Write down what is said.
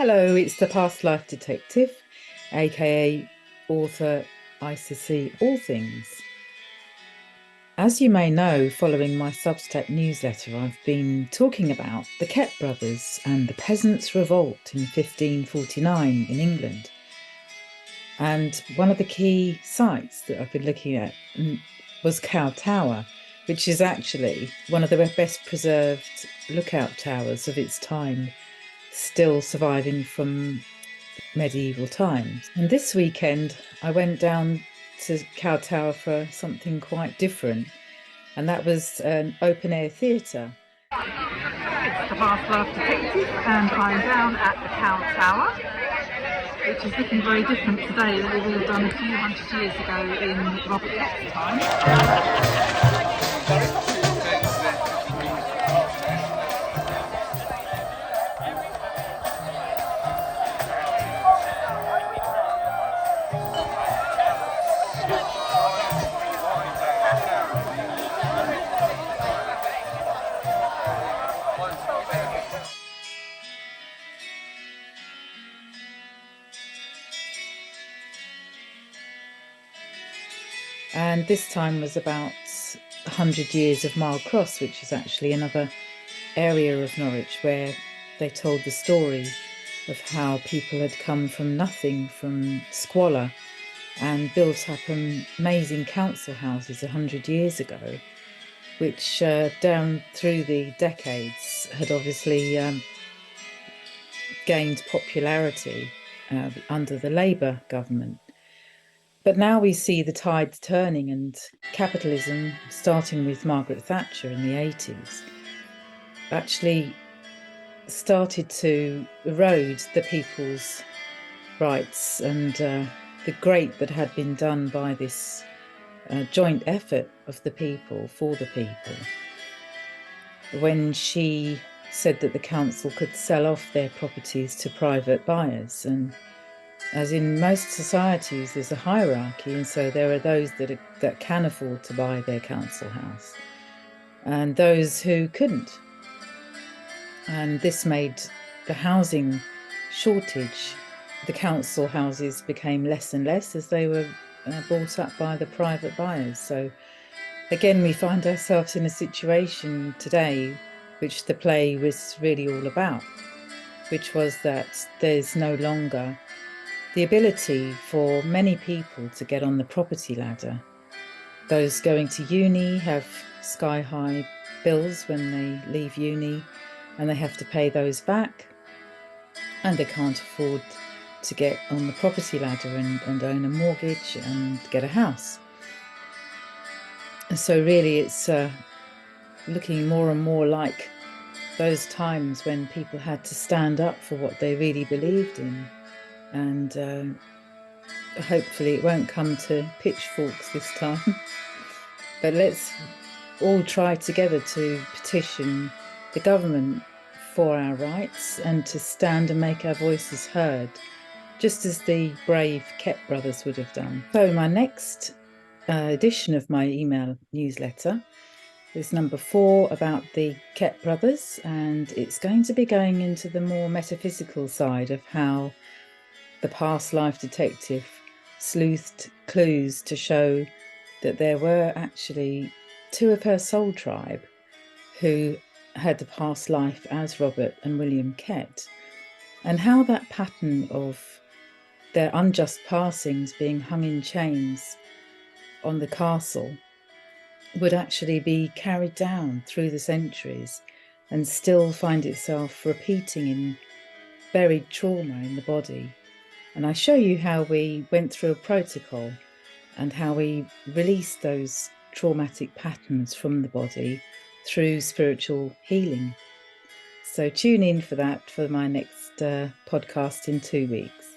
Hello, it's the Past Life Detective, aka author ICC All Things. As you may know, following my Substack newsletter, I've been talking about the Kett Brothers and the Peasants Revolt in 1549 in England. And one of the key sites that I've been looking at was Cow Tower, which is actually one of the best preserved lookout towers of its time, still surviving from medieval times. And this weekend I went down to Cow Tower for something quite different, and that was an open air theatre. It's the Past Life Detective, and I'm down at the Cow Tower, which is looking very different today than it would have done a few hundred years ago in Robert Kett's time. And this time was about 100 years of Mile Cross, which is actually another area of Norwich where they told the story of how people had come from nothing, from squalor, and built up amazing council houses 100 years ago, which down through the decades had obviously gained popularity under the Labour government. But now we see the tides turning, and capitalism, starting with Margaret Thatcher in the 80s, actually started to erode the people's rights and the great that had been done by this joint effort of the people for the people. When she said that the council could sell off their properties to private buyers, and as in most societies, there's a hierarchy, and so there are those that can afford to buy their council house, and those who couldn't. And this made the housing shortage. The council houses became less and less as they were bought up by the private buyers. So again, we find ourselves in a situation today, which the play was really all about, which was that there's no longer the ability for many people to get on the property ladder. Those going to uni have sky-high bills when they leave uni, and they have to pay those back, and they can't afford to get on the property ladder and own a mortgage and get a house. And so really it's looking more and more like those times when people had to stand up for what they really believed in. And hopefully it won't come to pitchforks this time. But let's all try together to petition the government for our rights and to stand and make our voices heard, just as the brave Kett Brothers would have done. So my next edition of my email newsletter is number 4 about the Kett Brothers, and it's going to be going into the more metaphysical side of how the Past Life Detective sleuthed clues to show that there were actually 2 of her soul tribe who had a past life as Robert and William Kett, and how that pattern of their unjust passings being hung in chains on the castle would actually be carried down through the centuries and still find itself repeating in buried trauma in the body. And I show you how we went through a protocol and how we released those traumatic patterns from the body through spiritual healing. So tune in for that for my next podcast in 2 weeks.